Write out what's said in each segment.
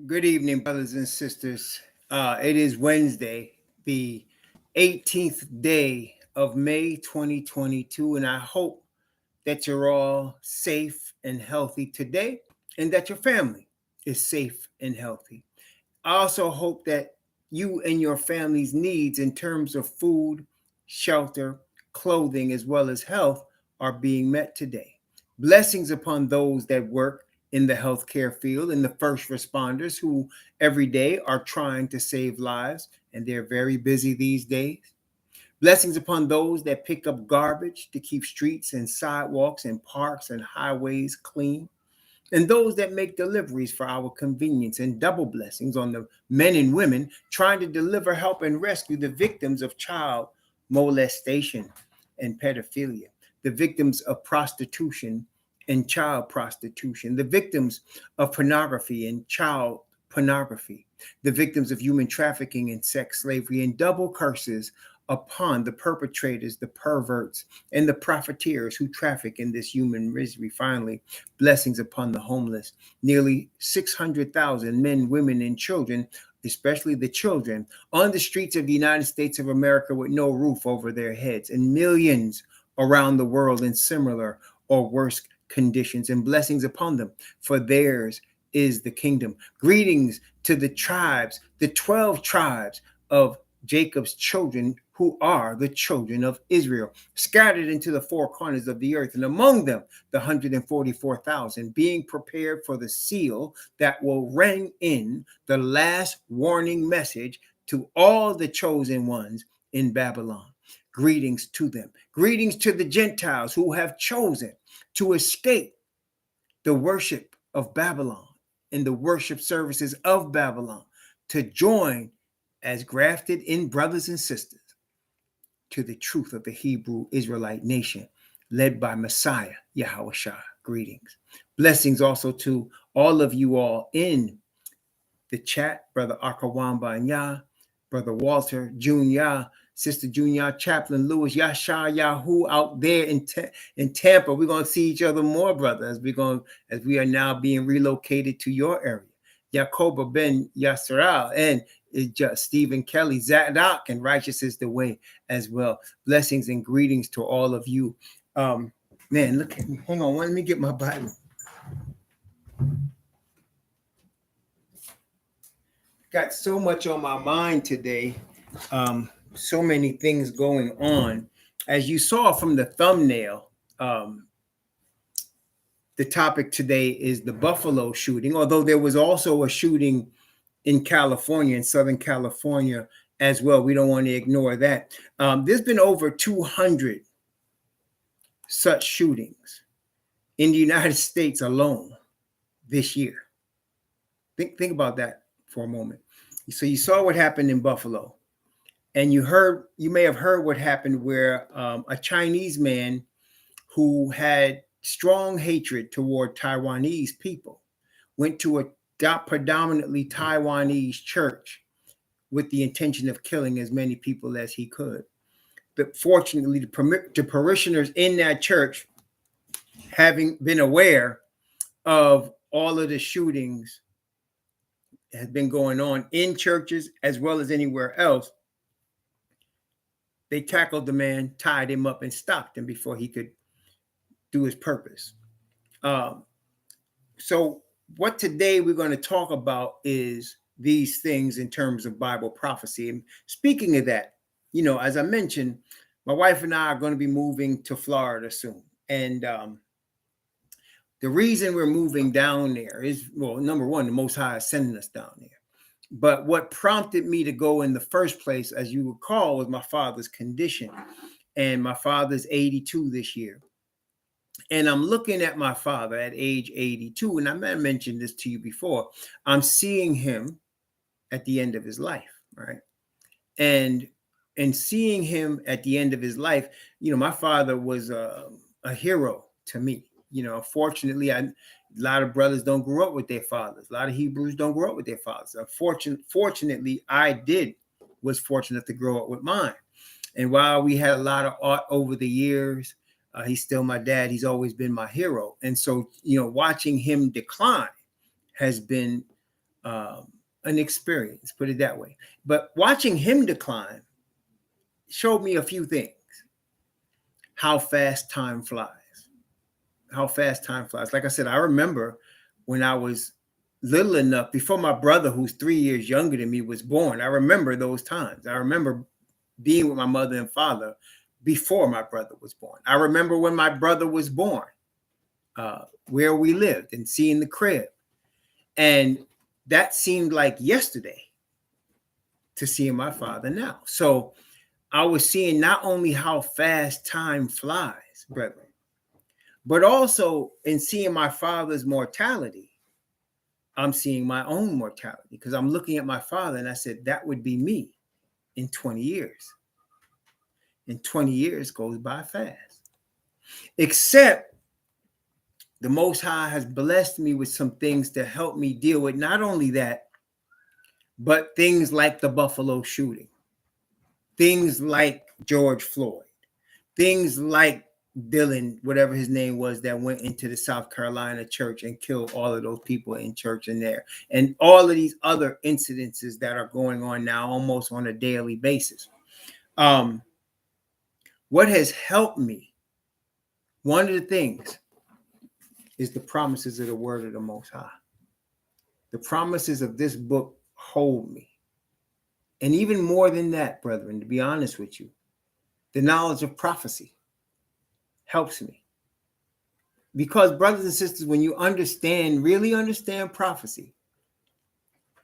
Good evening, brothers and sisters. It is Wednesday, the 18th day of May 2022, and I hope that you're all safe and healthy today and that your family is safe and healthy. I also hope that you and your family's needs in terms of food, shelter, clothing, as well as health are being met today. Blessings upon those that work in the healthcare field and the first responders who every day are trying to save lives, and they're very busy these days. Blessings upon those that pick up garbage to keep streets and sidewalks and parks and highways clean, and those that make deliveries for our convenience, and double blessings on the men and women trying to deliver, help, and rescue the victims of child molestation and pedophilia, the victims of prostitution and child prostitution, the victims of pornography and child pornography, the victims of human trafficking and sex slavery, and double curses upon the perpetrators, the perverts, and the profiteers who traffic in this human misery. Finally, blessings upon the homeless. Nearly 600,000 men, women, and children, especially the children, on the streets of the United States of America with no roof over their heads, and millions around the world in similar or worse conditions, and blessings upon them, for theirs is the kingdom. Greetings to the tribes, the 12 tribes of Jacob's children, who are the children of Israel, scattered into the four corners of the earth, and among them the 144,000, being prepared for the seal that will ring in the last warning message to all the chosen ones in Babylon. Greetings to them. Greetings to the Gentiles who have chosen to escape the worship of Babylon and the worship services of Babylon, to join as grafted in brothers and sisters to the truth of the Hebrew Israelite nation, led by Messiah, Yahushua. Greetings. Blessings also to all of you all in the chat, Brother Akawamba and Yah, Brother Walter, Junior, Sister Junior, Chaplain Lewis, Yasha, Yahoo out there in Tampa. We're going to see each other more, brother, as we are now being relocated to your area. Yakoba Ben Yasseral, and it's just Stephen Kelly, Zadok, and Righteous is the Way as well. Blessings and greetings to all of you. Man, look at me. Hang on, let me get my Bible. Got so much on my mind today. So many things going on. As you saw from the thumbnail, the topic today is the Buffalo shooting, although there was also a shooting in California, in Southern California as well. We don't want to ignore that. There's been over 200 such shootings in the United States alone this year. Think about that for a moment. So you saw what happened in Buffalo, and you may have heard what happened where a Chinese man who had strong hatred toward Taiwanese people went to a predominantly Taiwanese church with the intention of killing as many people as he could. But fortunately, the parishioners in that church, having been aware of all of the shootings that have been going on in churches as well as anywhere else, they tackled the man, tied him up, and stopped him before he could do his purpose. So what today we're going to talk about is these things in terms of Bible prophecy. And speaking of that, as I mentioned, my wife and I are going to be moving to Florida soon. And the reason we're moving down there is, well, number one, the Most High is sending us down there. But what prompted me to go in the first place, as you recall, was my father's condition. And my father's 82 this year. And I'm looking at my father at age 82, and I may have mentioned this to you before. I'm seeing him at the end of his life, right? And seeing him at the end of his life, my father was a hero to me. Fortunately, a lot of brothers don't grow up with their fathers. A lot of Hebrews don't grow up with their fathers. Fortunately, I was fortunate to grow up with mine. And while we had a lot of art over the years, he's still my dad. He's always been my hero. And so, watching him decline has been an experience, put it that way. But watching him decline showed me a few things. How fast time flies. How fast time flies. Like I said, I remember when I was little enough, before my brother, who's 3 years younger than me, was born. I remember those times. I remember being with my mother and father before my brother was born. I remember when my brother was born, where we lived and seeing the crib. And that seemed like yesterday to seeing my father now. So I was seeing not only how fast time flies, brethren, but also in seeing my father's mortality, I'm seeing my own mortality, because I'm looking at my father and I said, that would be me in 20 years. And 20 years goes by fast. Except the Most High has blessed me with some things to help me deal with not only that, but things like the Buffalo shooting, things like George Floyd, things like Dylan, whatever his name was, that went into the South Carolina church and killed all of those people in church in there, and all of these other incidences that are going on now almost on a daily basis. What has helped me, one of the things, is the promises of the word of the Most High. The promises of this book hold me. And even more than that, brethren, to be honest with you, the knowledge of prophecy helps me. Because, brothers and sisters, when you understand, really understand prophecy,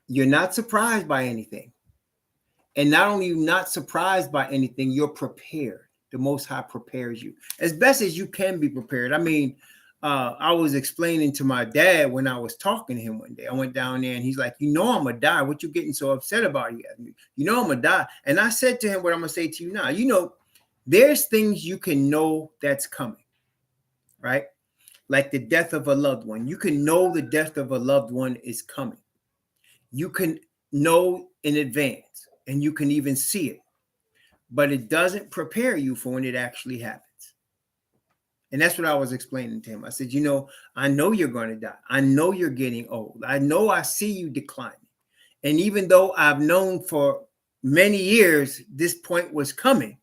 you're not surprised by anything. And not only are you not surprised by anything, you're prepared. The Most High prepares you as best as you can be prepared. I mean, I was explaining to my dad when I was talking to him one day. I went down there and he's like, I'm going to die. What you getting so upset about? I'm going to die. And I said to him what I'm going to say to you now. There's things you can know that's coming, right? Like the death of a loved one. You can know the death of a loved one is coming. You can know in advance, and you can even see it, but it doesn't prepare you for when it actually happens. And that's what I was explaining to him. I said, I know you're going to die. I know you're getting old. I know I see you declining. And even though I've known for many years this point was coming,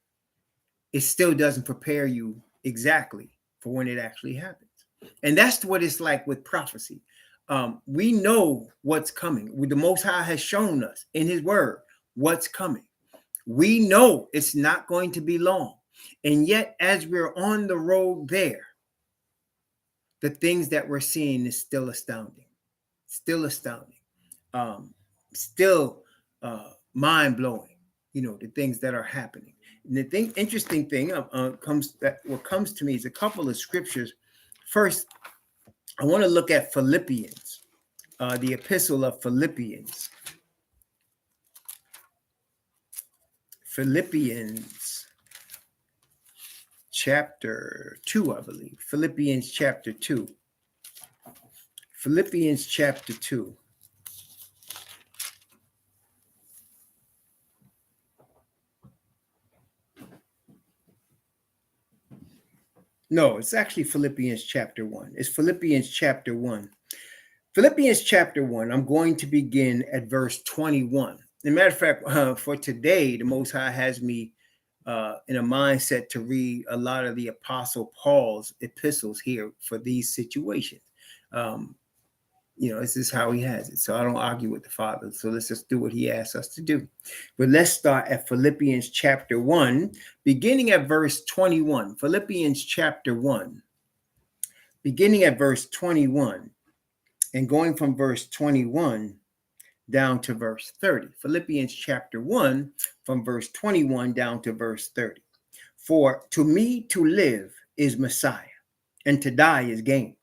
it still doesn't prepare you exactly for when it actually happens. And that's what it's like with prophecy. We know what's coming. The Most High has shown us in his word what's coming. We know it's not going to be long. And yet, as we're on the road there, the things that we're seeing is still astounding, still mind-blowing, the things that are happening. And the interesting thing what comes to me is a couple of scriptures. First, I want to look at Philippians, the epistle of Philippians. Philippians chapter 2, I believe. Philippians chapter 2. Philippians chapter 2. No, it's actually Philippians chapter 1. It's Philippians chapter 1. Philippians chapter 1, I'm going to begin at verse 21. As a matter of fact, for today, the Most High has me in a mindset to read a lot of the Apostle Paul's epistles here for these situations. This is how he has it. So I don't argue with the Father. So let's just do what he asks us to do. But let's start at Philippians chapter 1, beginning at verse 21. Philippians chapter 1, beginning at verse 21, and going from verse 21 down to verse 30. Philippians chapter 1, from verse 21 down to verse 30. For to me to live is Messiah, and to die is gain.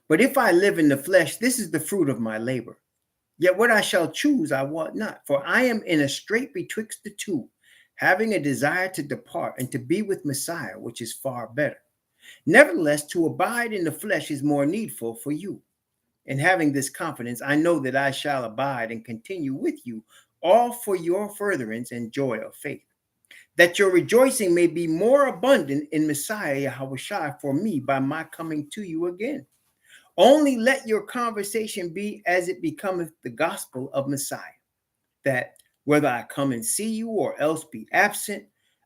But if I live in the flesh, this is the fruit of my labor. Yet what I shall choose, I want not. For I am in a strait betwixt the two, having a desire to depart and to be with Messiah, which is far better. Nevertheless, to abide in the flesh is more needful for you. And having this confidence, I know that I shall abide and continue with you, all for your furtherance and joy of faith, that your rejoicing may be more abundant in Messiah Yahushua for me by my coming to you again. Only let your conversation be as it becometh the gospel of Messiah, that whether I come and see you or else be absent,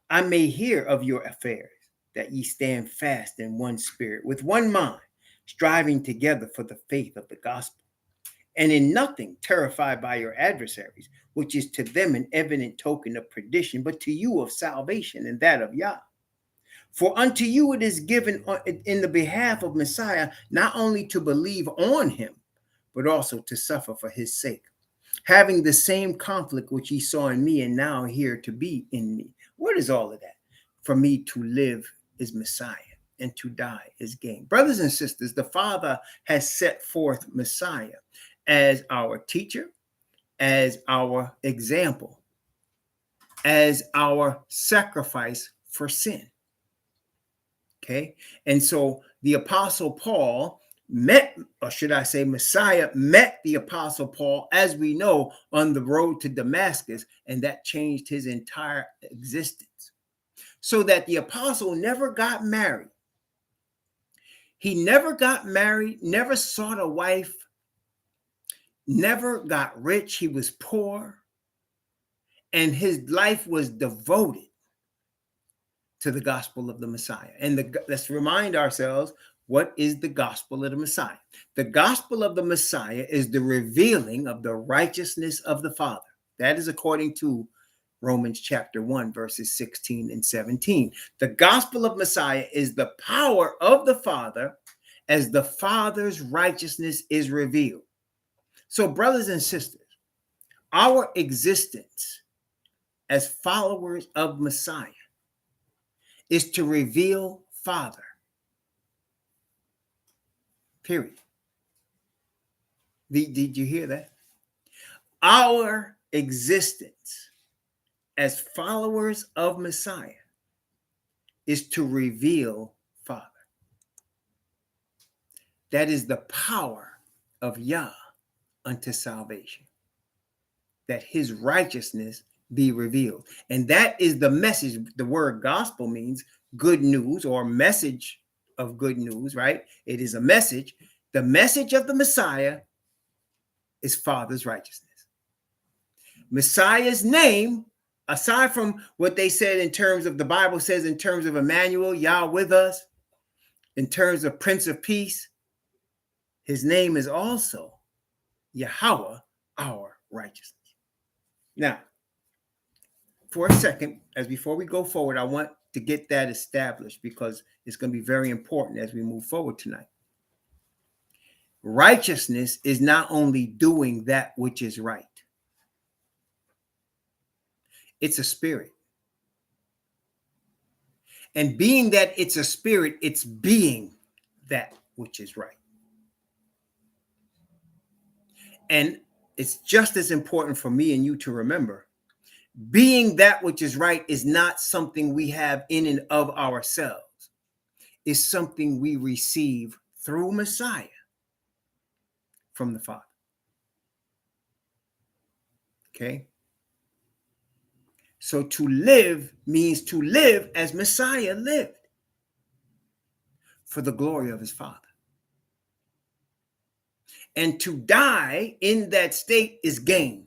I may hear of your affairs, that ye stand fast in one spirit, with one mind, striving together for the faith of the gospel, and in nothing terrified by your adversaries, which is to them an evident token of perdition, but to you of salvation, and that of Yah. For unto you it is given in the behalf of Messiah, not only to believe on him, but also to suffer for his sake, having the same conflict which ye saw in me and now here to be in me. What is all of that? For me to live is Messiah, and to die is gain. Brothers and sisters, the Father has set forth Messiah as our teacher, as our example, as our sacrifice for sin. Okay. And so the Apostle Paul met, or should I say, Messiah met the Apostle Paul, as we know, on the road to Damascus, and that changed his entire existence. So that the Apostle never got married. He never got married, never sought a wife, never got rich. He was poor, and his life was devoted to the gospel of the Messiah. And let's remind ourselves, what is the gospel of the Messiah? The gospel of the Messiah is the revealing of the righteousness of the Father. That is according to Romans chapter 1, verses 16 and 17. The gospel of Messiah is the power of the Father as the Father's righteousness is revealed. So, brothers and sisters, our existence as followers of Messiah is to reveal Father. Period. Did you hear that? Our existence as followers of Messiah is to reveal Father. That is the power of Yah unto salvation, that his righteousness be revealed. And that is the message. The word gospel means good news, or message of good news, right? It is a message. The message of the Messiah is Father's righteousness. Messiah's name, aside from what they said in terms of, the Bible says in terms of Emmanuel, Yah with us, in terms of Prince of Peace, his name is also Yahweh, our righteousness. Now, for a second, as before we go forward, I want to get that established, because it's going to be very important as we move forward tonight. Righteousness is not only doing that which is right. It's a spirit. And being that it's a spirit, it's being that which is right. And it's just as important for me and you to remember, being that which is right is not something we have in and of ourselves. It's something we receive through Messiah from the Father. Okay? So to live means to live as Messiah lived, for the glory of his Father. And to die in that state is gain,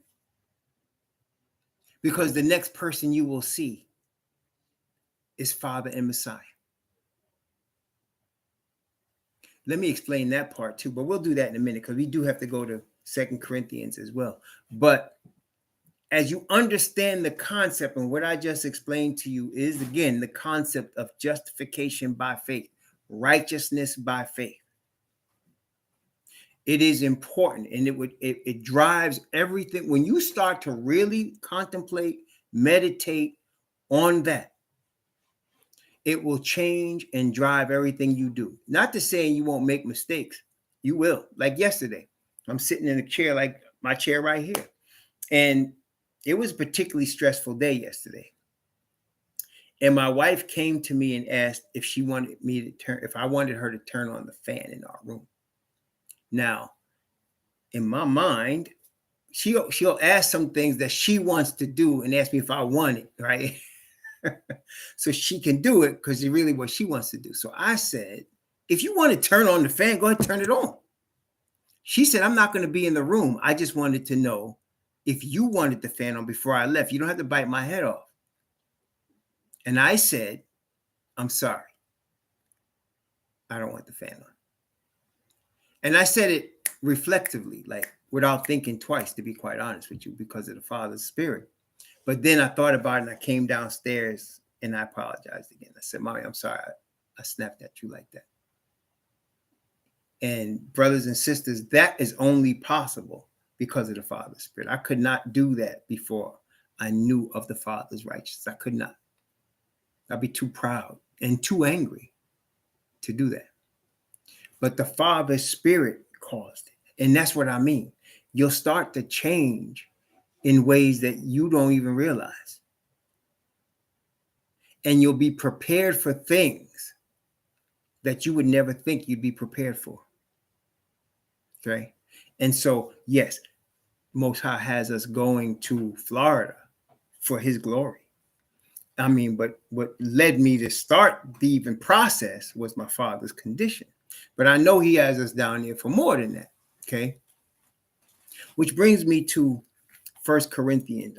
because the next person you will see is Father and Messiah. Let me explain that part too, but we'll do that in a minute, because we do have to go to 2 Corinthians as well. But as you understand the concept, and what I just explained to you is, again, the concept of justification by faith, righteousness by faith. It is important, and it drives everything. When you start to really contemplate, meditate on that, it will change and drive everything you do. Not to say you won't make mistakes. You will. Like yesterday, I'm sitting in a chair, like my chair right here. And it was a particularly stressful day yesterday. And my wife came to me and asked if she wanted me to if I wanted her to turn on the fan in our room. Now, in my mind, she'll ask some things that she wants to do and ask me if I want it, right? So she can do it because it's really what she wants to do. So I said, if you want to turn on the fan, go ahead and turn it on. She said, I'm not going to be in the room. I just wanted to know if you wanted the fan on before I left. You don't have to bite my head off. And I said, I'm sorry. I don't want the fan on. And I said it reflectively, like without thinking twice, to be quite honest with you, because of the Father's Spirit. But then I thought about it and I came downstairs and I apologized again. I said, Mommy, I'm sorry. I snapped at you like that. And brothers and sisters, that is only possible because of the Father's Spirit. I could not do that before I knew of the Father's righteousness. I could not. I'd be too proud and too angry to do that. But the Father's Spirit caused it. And that's what I mean. You'll start to change in ways that you don't even realize. And you'll be prepared for things that you would never think you'd be prepared for. Okay. And so, yes, Most High has us going to Florida for his glory. I mean, but what led me to start the even process was my father's condition. But I know he has us down here for more than that. Okay. Which brings me to 2 Corinthians.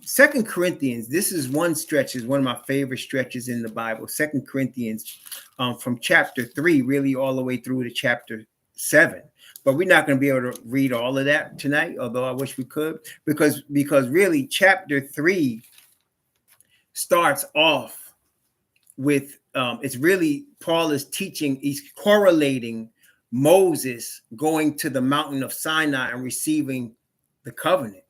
Second Corinthians, this is one stretch, is one of my favorite stretches in the Bible. 2 Corinthians, from chapter 3, really all the way through to chapter 7. But we're not going to be able to read all of that tonight, although I wish we could, because really chapter 3 starts off with, it's really, Paul is teaching, he's correlating Moses going to the mountain of Sinai and receiving the covenant.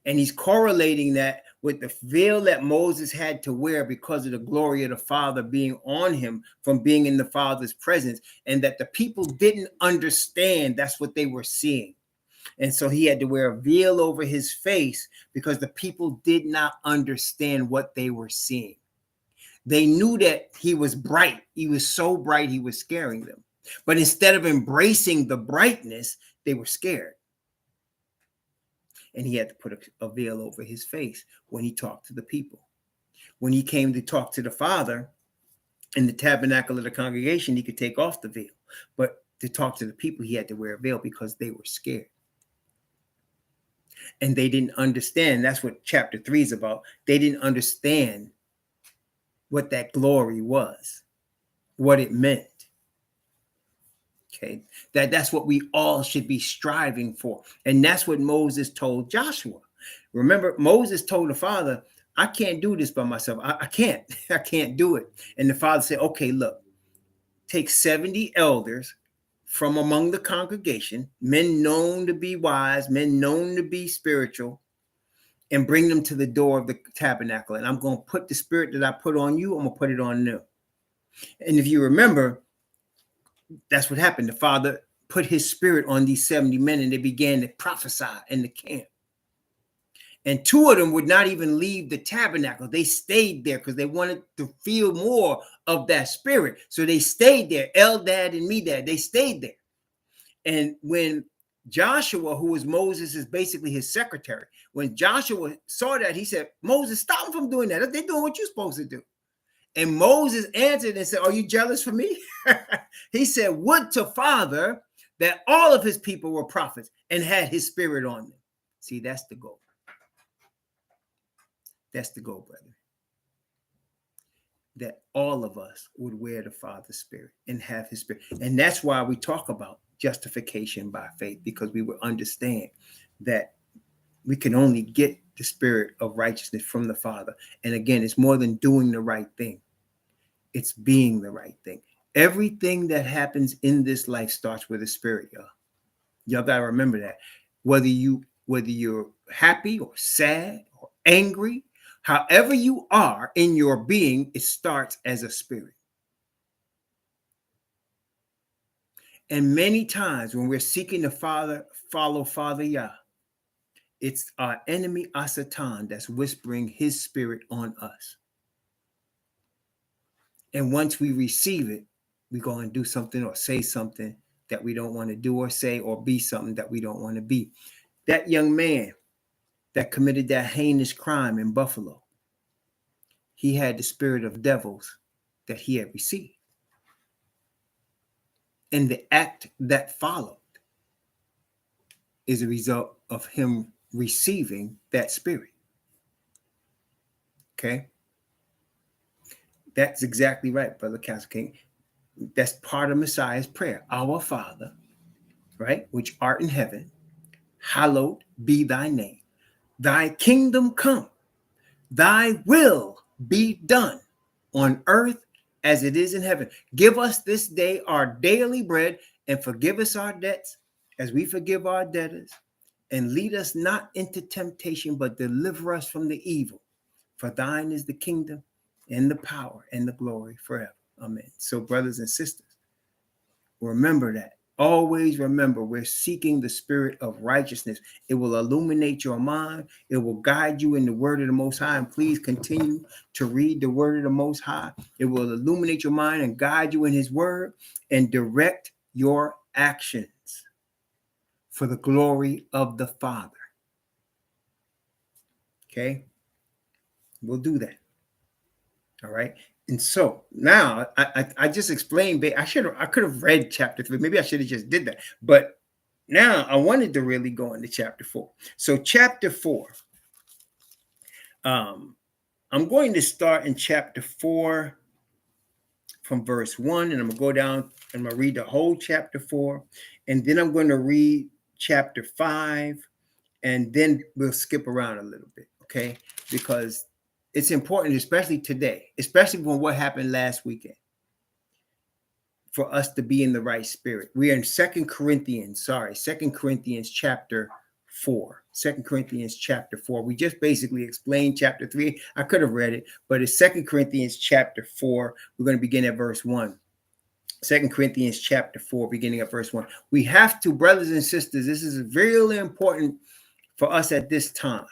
And he's correlating that with the veil that Moses had to wear because of the glory of the Father being on him from being in the Father's presence, and that the people didn't understand that's what they were seeing. And so he had to wear a veil over his face because the people did not understand what they were seeing. They knew that he was bright. He was so bright, he was scaring them. But instead of embracing the brightness, they were scared. And he had to put a veil over his face when he talked to the people. When he came to talk to the Father in the tabernacle of the congregation, he could take off the veil. But to talk to the people, he had to wear a veil because they were scared. And they didn't understand. That's what chapter 3 is about. They didn't understand what that glory was, what it meant. Okay, that's what we all should be striving for. And that's what Moses told Joshua. Remember, Moses told the Father, I can't do this by myself. I can't. I can't do it. And the Father said, okay, look, take 70 elders from among the congregation, men known to be wise, men known to be spiritual, and bring them to the door of the tabernacle. And I'm going to put the spirit that I put on you, I'm going to put it on them. And if you remember, that's what happened. The Father put his spirit on these 70 men and they began to prophesy in the camp. And 2 of them would not even leave the tabernacle. They stayed there because they wanted to feel more of that spirit. So they stayed there. Eldad and Medad, they stayed there. And when Joshua, who was Moses, is basically his secretary, when Joshua saw that, he said, Moses, stop them from doing that. They're doing what you're supposed to do. And Moses answered and said, are you jealous for me? He said, would to Father that all of his people were prophets and had his spirit on them. See, that's the goal. That's the goal, brother. That all of us would wear the Father's spirit and have his spirit. And that's why we talk about justification by faith, because we would understand that we can only get the spirit of righteousness from the Father. And again, it's more than doing the right thing. It's being the right thing. Everything that happens in this life starts with a spirit, y'all. Y'all got to remember that. Whether you're happy or sad or angry, however you are in your being, it starts as a spirit. And many times when we're seeking to follow Father Yah, it's our enemy Asatan that's whispering his spirit on us. And once we receive it, we go and do something or say something that we don't want to do or say, or be something that we don't want to be. That young man that committed that heinous crime in Buffalo, he had the spirit of devils that he had received. And the act that followed is a result of him receiving that spirit. Okay? That's exactly right, Brother Castle King. That's part of Messiah's prayer. Our Father, right, which art in heaven, hallowed be thy name. Thy kingdom come, thy will be done on earth as it is in heaven. Give us this day our daily bread, and forgive us our debts as we forgive our debtors. And lead us not into temptation, but deliver us from the evil. For thine is the kingdom and the power and the glory forever. Amen. So, brothers and sisters, remember that. Always remember, we're seeking the spirit of righteousness. It will illuminate your mind. It will guide you in the word of the Most High. And please continue to read the word of the Most High. It will illuminate your mind and guide you in his word and direct your actions for the glory of the Father. Okay? We'll do that. All right. And so now I just explained. I could have read chapter 3. Maybe I should have just did that. But now I wanted to really go into chapter 4. So chapter 4. I'm going to start in chapter 4 from verse 1, and I'm gonna go down and I'm gonna read the whole chapter 4, and then I'm going to read chapter 5, and then we'll skip around a little bit, okay? Because it's important, especially today, especially when what happened last weekend, for us to be in the right spirit. We are in Second Corinthians chapter 4. 2 Corinthians chapter 4. We just basically explained chapter 3. I could have read it, but it's 2 Corinthians chapter 4. We're going to begin at verse 1. 2 Corinthians chapter 4, beginning at verse 1. We have to, brothers and sisters, this is really important for us at this time,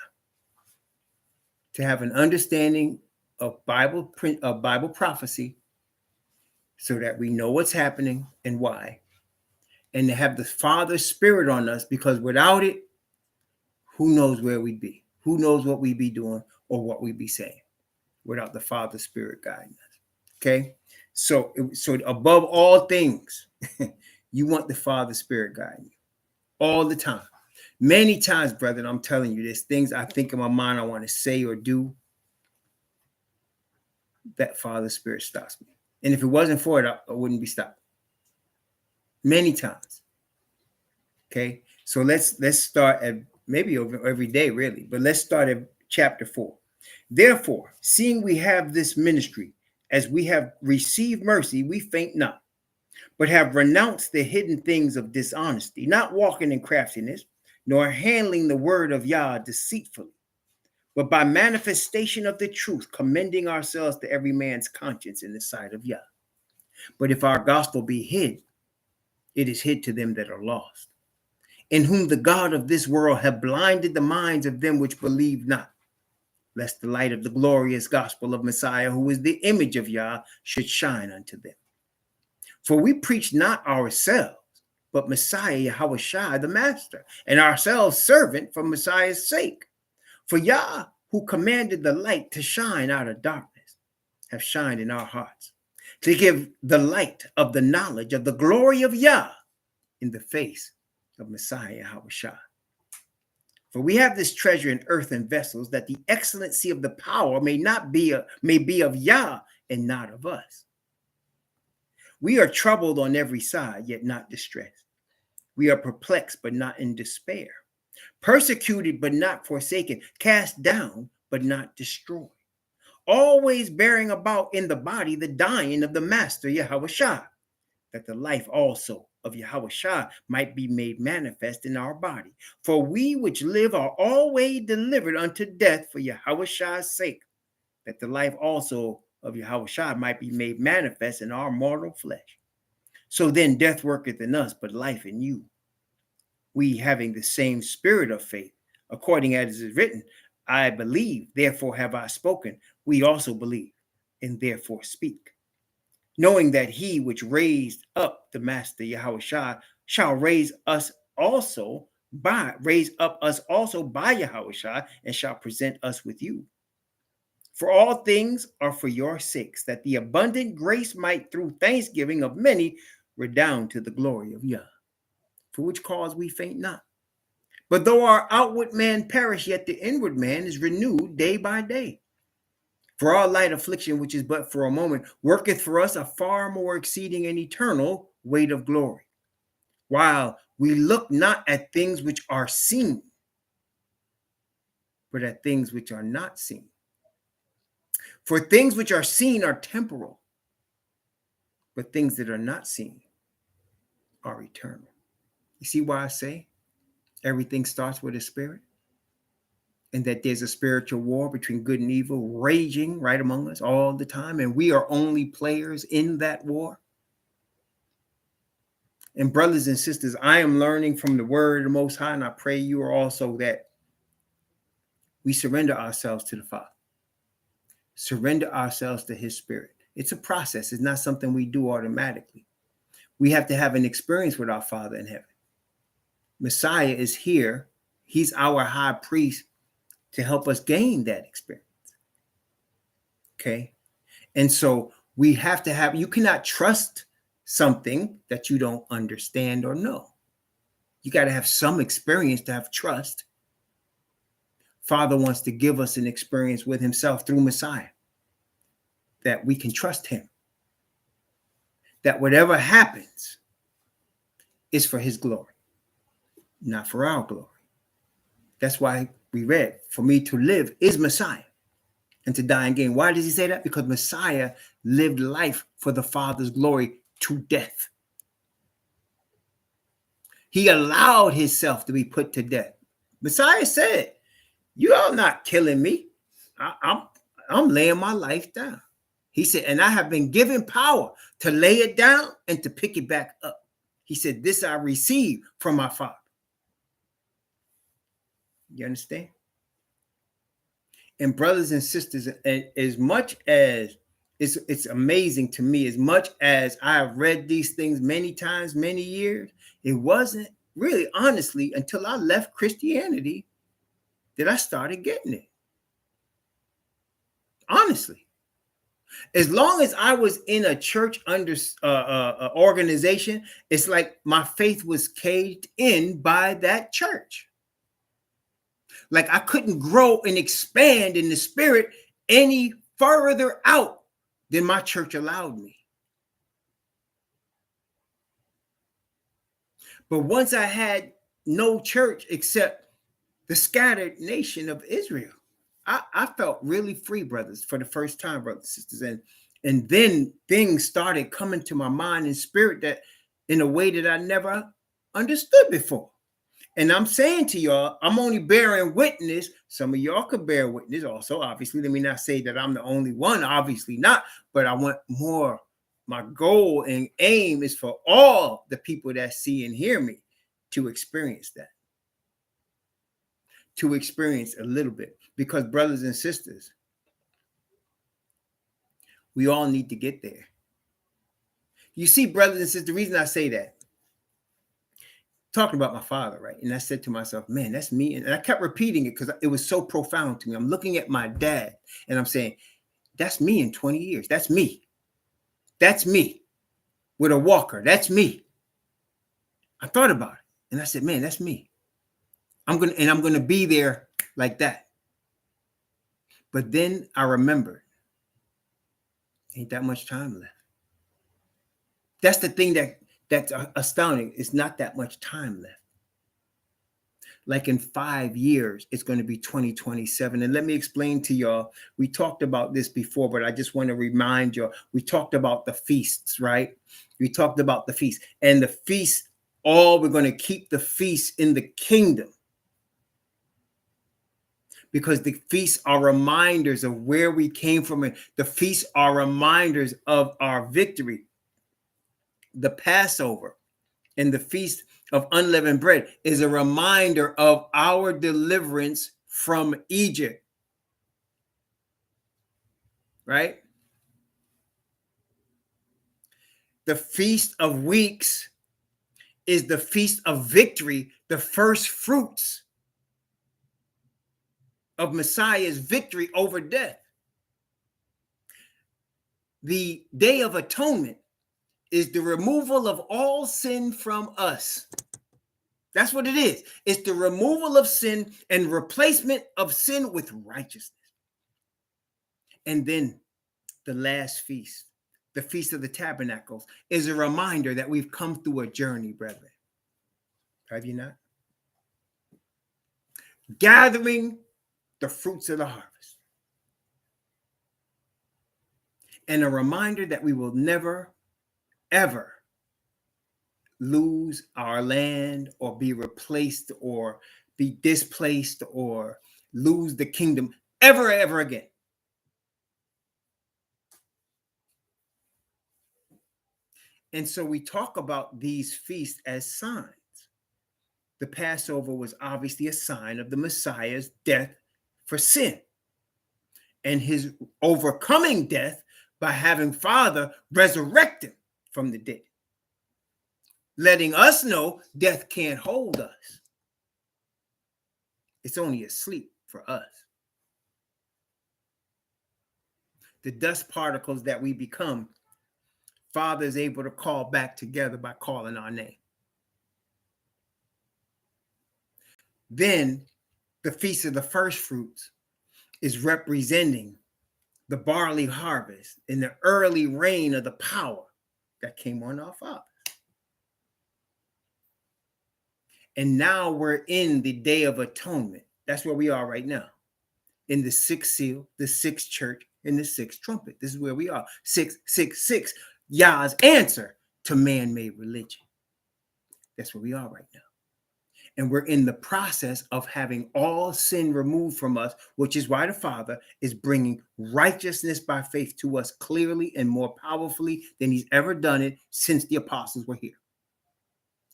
to have an understanding of Bible prophecy, so that we know what's happening and why, and to have the Father's Spirit on us, because without it, who knows where we'd be? Who knows what we'd be doing or what we'd be saying without the Father's Spirit guiding us? Okay? So above all things, you want the Father's Spirit guiding you all the time. Many times, brethren, I'm telling you, there's things I think in my mind I want to say or do, that Father's Spirit stops me. And if it wasn't for it, I wouldn't be stopped. Many times. Okay, so let's start at maybe over every day, really, but let's start at chapter 4. Therefore, seeing we have this ministry, as we have received mercy, we faint not, but have renounced the hidden things of dishonesty, not walking in craftiness, nor handling the word of Yah deceitfully, but by manifestation of the truth, commending ourselves to every man's conscience in the sight of Yah. But if our gospel be hid, it is hid to them that are lost, in whom the God of this world have blinded the minds of them which believe not, lest the light of the glorious gospel of Messiah, who is the image of Yah, should shine unto them. For we preach not ourselves, but Messiah Yahushua the Master, and ourselves servant for Messiah's sake. For Yah, who commanded the light to shine out of darkness, have shined in our hearts, to give the light of the knowledge of the glory of Yah in the face of Messiah Yahushua. For we have this treasure in earthen vessels, that the excellency of the power may be of Yah and not of us. We are troubled on every side, yet not distressed. We are perplexed, but not in despair. Persecuted, but not forsaken. Cast down, but not destroyed. Always bearing about in the body the dying of the Master Yahushua, that the life also of Yahushua might be made manifest in our body. For we which live are always delivered unto death for Yahushua's sake, that the life also of Yahushua might be made manifest in our mortal flesh. So then death worketh in us, but life in you. We having the same spirit of faith, according as it is written, I believe, therefore have I spoken. We also believe, and therefore speak, knowing that he which raised up the Master Yahushua shall raise up us also by Yahushua, and shall present us with you. For all things are for your sakes, that the abundant grace might through thanksgiving of many redound to the glory of Yah, for which cause we faint not. But though our outward man perish, yet the inward man is renewed day by day. For our light affliction, which is but for a moment, worketh for us a far more exceeding and eternal weight of glory, while we look not at things which are seen, but at things which are not seen. For things which are seen are temporal, but things that are not seen are eternal. You see why I say everything starts with a spirit? And that there's a spiritual war between good and evil raging right among us all the time. And we are only players in that war. And brothers and sisters, I am learning from the word of the Most High, and I pray you are also, that we surrender ourselves to the Father. Surrender ourselves to his spirit. It's a process. It's not something we do automatically. We have to have an experience with our Father in heaven. Messiah is here. He's our high priest to help us gain that experience. Okay. And so we have to have, you cannot trust something that you don't understand or know. You got to have some experience to have trust. Father wants to give us an experience with himself through Messiah, that we can trust him, that whatever happens is for his glory, not for our glory. That's why we read, for me to live is Messiah, and to die and gain. Why does he say that? Because Messiah lived life for the Father's glory to death. He allowed himself to be put to death. Messiah said, you are not killing me. I'm laying my life down. He said, and I have been given power to lay it down and to pick it back up. He said, this I received from my Father. You understand? And brothers and sisters, as much as it's amazing to me, as much as I have read these things many times, many years, it wasn't really, honestly, until I left Christianity that I started getting it. Honestly. As long as I was in a church under organization, it's like my faith was caged in by that church. Like I couldn't grow and expand in the spirit any further out than my church allowed me. But once I had no church except the scattered nation of Israel, I felt really free, brothers, for the first time, brothers and sisters. And then things started coming to my mind and spirit that in a way that I never understood before. And I'm saying to y'all, I'm only bearing witness. Some of y'all could bear witness also, obviously. Let me not say that I'm the only one, obviously not. But I want more. My goal and aim is for all the people that see and hear me to experience that. To experience a little bit. Because brothers and sisters, we all need to get there. You see, brothers and sisters, the reason I say that, talking about my father, right? And I said to myself, man, that's me. And I kept repeating it because it was so profound to me. I'm looking at my dad and I'm saying, that's me in 20 years. That's me. That's me with a walker. That's me. I thought about it and I said, man, that's me. I'm going to be there like that. But then I remembered, ain't that much time left. That's the thing that's astounding. It's not that much time left. Like in 5 years, it's going to be 2027. And let me explain to y'all, we talked about this before, but I just want to remind y'all, we talked about the feasts, right? We talked about the feast. And the feast, we're going to keep the feast in the kingdom. Because the feasts are reminders of where we came from. And the feasts are reminders of our victory. The Passover and the feast of unleavened bread is a reminder of our deliverance from Egypt. Right? The Feast of Weeks is the feast of victory, the first fruits of Messiah's victory over death. The Day of Atonement is the removal of all sin from us. That's what it is. It's the removal of sin and replacement of sin with righteousness. And then the last feast, the Feast of the Tabernacles, is a reminder that we've come through a journey, brethren. Have you not? Gathering the fruits of the harvest. And a reminder that we will never, ever lose our land or be replaced or be displaced or lose the kingdom ever again. And so we talk about these feasts as signs. The Passover was obviously a sign of the Messiah's death for sin and his overcoming death by having Father resurrect him from the dead, letting us know death can't hold us. It's only asleep for us. The dust particles that we become, Father is able to call back together by calling our name. Then the Feast of the First Fruits is representing the barley harvest and the early reign of the power that came on our fathers. And now we're in the Day of Atonement. That's where we are right now. In the sixth seal, the sixth church, and the sixth trumpet. This is where we are. 666, Yah's answer to man-made religion. That's where we are right now. And we're in the process of having all sin removed from us, which is why the Father is bringing righteousness by faith to us clearly and more powerfully than he's ever done it since the apostles were here.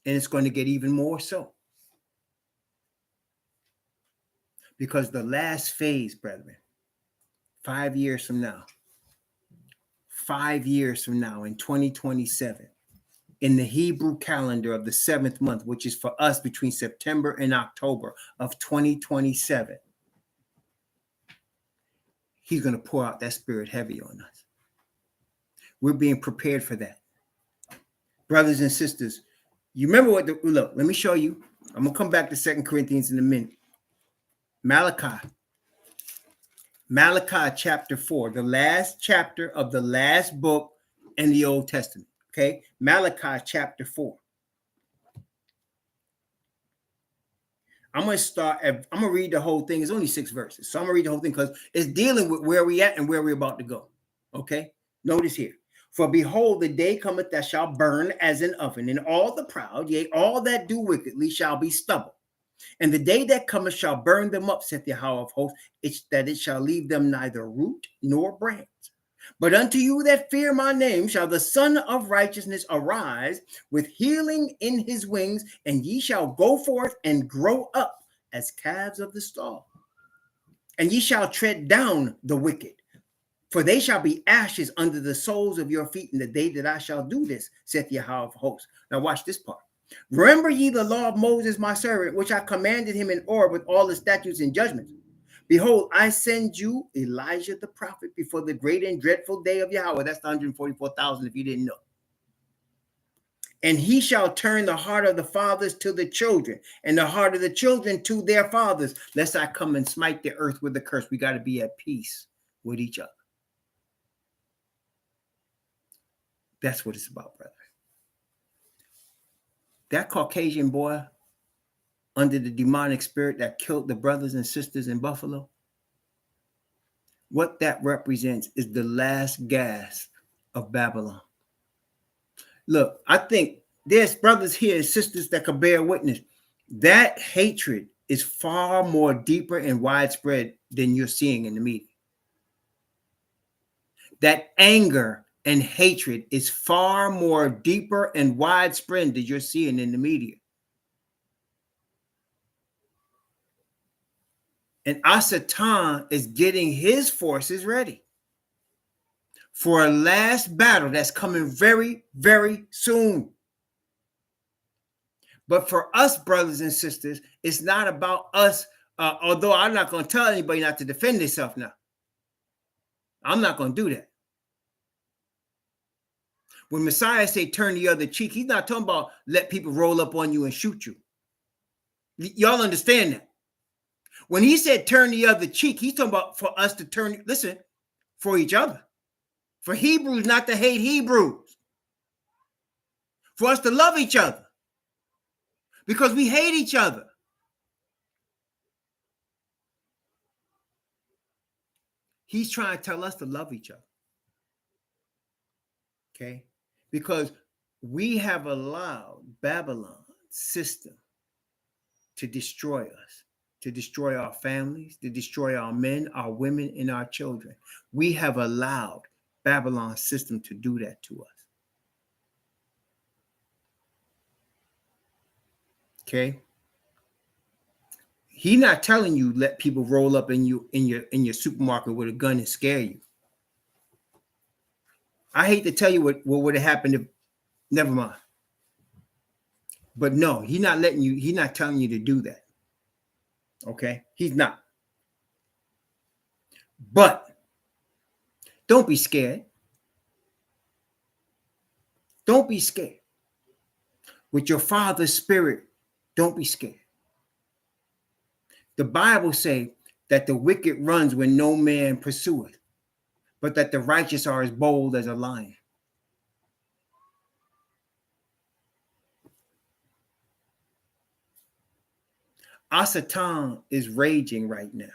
And it's going to get even more so. Because the last phase, brethren, 5 years from now, in 2027, in the Hebrew calendar of the 7th month, which is for us between September and October of 2027, he's going to pour out that spirit heavy on us. We're being prepared for that. Brothers and sisters, you remember look, let me show you. I'm going to come back to 2 Corinthians in a minute. Malachi chapter 4, the last chapter of the last book in the Old Testament. Okay, Malachi chapter 4. I'm going to read the whole thing. It's only 6 verses. So I'm going to read the whole thing because it's dealing with where we at and where we're about to go. Okay, notice here. For behold, the day cometh that shall burn as an oven, and all the proud, yea, all that do wickedly shall be stubble. And the day that cometh shall burn them up, saith Yahweh of hosts, that it shall leave them neither root nor branch. But unto you that fear my name shall the Son of Righteousness arise with healing in his wings, and ye shall go forth and grow up as calves of the stall. And ye shall tread down the wicked, for they shall be ashes under the soles of your feet in the day that I shall do this, saith Yahweh of hosts. Now watch this part. Remember ye the law of Moses my servant, which I commanded him in Horeb with all the statutes and judgments. Behold, I send you Elijah the prophet before the great and dreadful day of Yahweh. That's the 144,000 if you didn't know. And he shall turn the heart of the fathers to the children, and the heart of the children to their fathers, lest I come and smite the earth with a curse. We got to be at peace with each other. That's what it's about, brother. That Caucasian boy under the demonic spirit that killed the brothers and sisters in Buffalo, what that represents is the last gasp of Babylon. Look, I think there's brothers here and sisters that can bear witness. That hatred is far more deeper and widespread than you're seeing in the media. That anger and hatred is far more deeper and widespread than you're seeing in the media. And Asatan is getting his forces ready for a last battle that's coming very, very soon. But for us, brothers and sisters, it's not about us, although I'm not going to tell anybody not to defend themselves now. I'm not going to do that. When Messiah say turn the other cheek, he's not talking about let people roll up on you and shoot you. Y'all understand that? When he said turn the other cheek, he's talking about for us to turn, listen, for each other. For Hebrews not to hate Hebrews. For us to love each other. Because we hate each other. He's trying to tell us to love each other. Okay? Because we have allowed Babylon's system to destroy us, to destroy our families, to destroy our men, our women, and our children. We have allowed Babylon's system to do that to us. Okay? He's not telling you let people roll up in your supermarket with a gun and scare you. I hate to tell you what would have happened if, never mind. But no, he's not telling you to do that. Okay? He's not. But don't be scared. Don't be scared. With your Father's Spirit, don't be scared. The Bible says that the wicked runs when no man pursueth, but that the righteous are as bold as a lion. Our Satan is raging right now.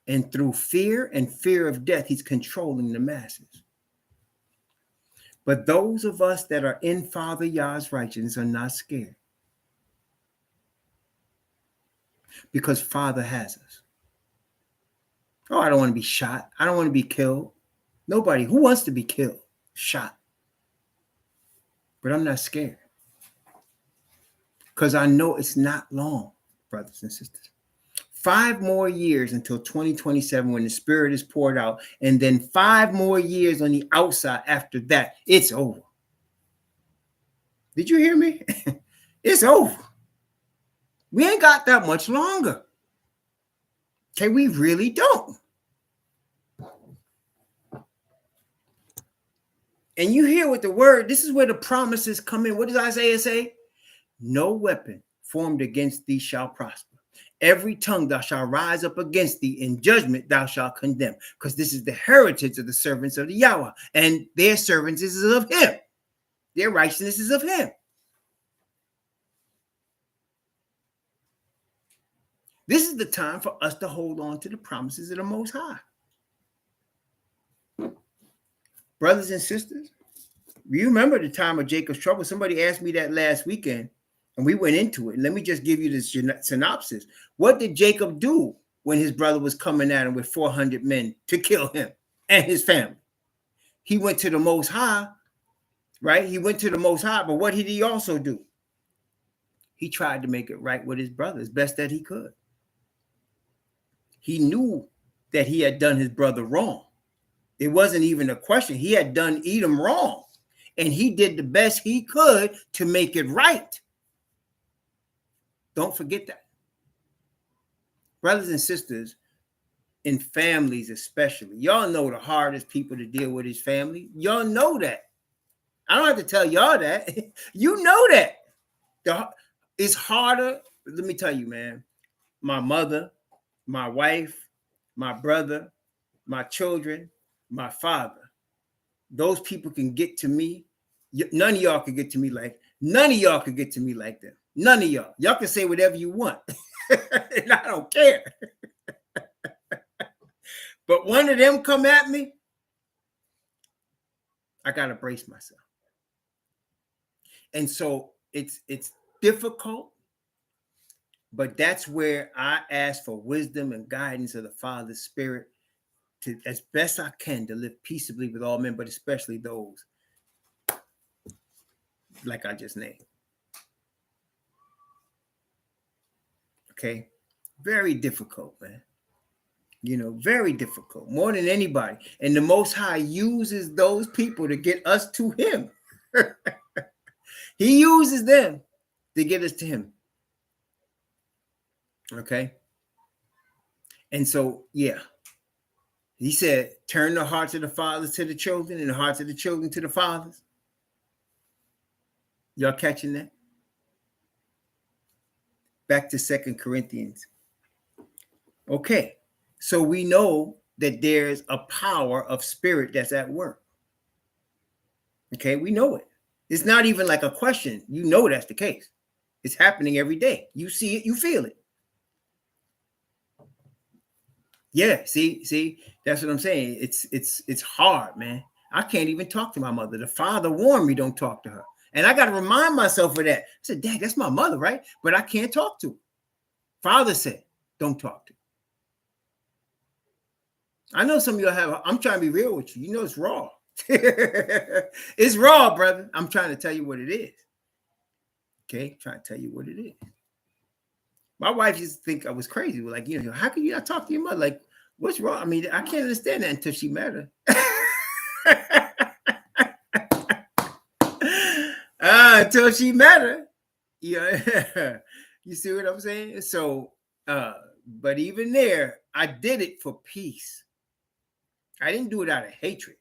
And through fear and fear of death, he's controlling the masses. But those of us that are in Father Yah's righteousness are not scared. Because Father has us. Oh, I don't want to be shot. I don't want to be killed. Nobody. Who wants to be killed? Shot. But I'm not scared. Because I know it's not long, brothers and sisters. 5 more years until 2027 when the Spirit is poured out. And then 5 more years on the outside after that. It's over. Did you hear me? It's over. We ain't got that much longer. Okay, we really don't. And you hear what the word, this is where the promises come in. What does Isaiah say? No weapon formed against thee shall prosper. Every tongue thou shalt rise up against thee, in judgment thou shalt condemn. Because this is the heritage of the servants of the Yahweh. And their servants is of him. Their righteousness is of him. This is the time for us to hold on to the promises of the Most High. Brothers and sisters, you remember the time of Jacob's trouble? Somebody asked me that last weekend, and we went into it. Let me just give you the synopsis. What did Jacob do when his brother was coming at him with 400 men to kill him and his family? He went to the Most High, right? He went to the Most High, but what did he also do? He tried to make it right with his brother as best that he could. He knew that he had done his brother wrong. It wasn't even a question. He had done Edom wrong, and he did the best he could to make it right. Don't forget that. Brothers and sisters, in families especially, y'all know the hardest people to deal with is family. Y'all know that. I don't have to tell y'all that. You know that. It's harder. Let me tell you, man. My mother, my wife, my brother, my children, my father. Those people can get to me. None of y'all can get to me like them. None of y'all. Y'all can say whatever you want. And I don't care. But one of them come at me, I gotta brace myself. And so it's difficult, but that's where I ask for wisdom and guidance of the Father's Spirit to, as best I can, to live peaceably with all men, but especially those like I just named. Okay? Very difficult, man. Very difficult, more than anybody. And the Most High uses those people to get us to him. He uses them to get us to him. Okay? And so, yeah. He said, turn the hearts of the fathers to the children and the hearts of the children to the fathers. Y'all catching that? Back to 2 Corinthians. Okay, so we know that there's a power of spirit that's at work. Okay, we know it. It's not even like a question. You know that's the case. It's happening every day. You see it, you feel it. Yeah, see, that's what I'm saying. It's hard, man. I can't even talk to my mother. The father warned me, don't talk to her. And I got to remind myself of that. I said, Dad, that's my mother, right? But I can't talk to her. Father said, don't talk to her. I know some of y'all have, I'm trying to be real with you. You know it's raw. It's raw, brother. I'm trying to tell you what it is. Okay, trying to tell you what it is. My wife used to think I was crazy. We're like, how can you not talk to your mother? Like, what's wrong? I mean, I can't understand that until she met her. Until she met her. Yeah. You see what I'm saying? So, but even there, I did it for peace. I didn't do it out of hatred.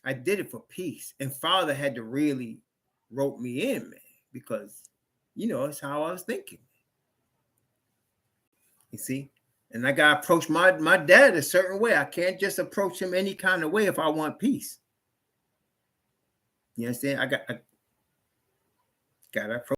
I did it for peace. And Father had to really rope me in, man, because, it's how I was thinking. You see? And I got to approach my dad a certain way. I can't just approach him any kind of way if I want peace. You understand? I got to approach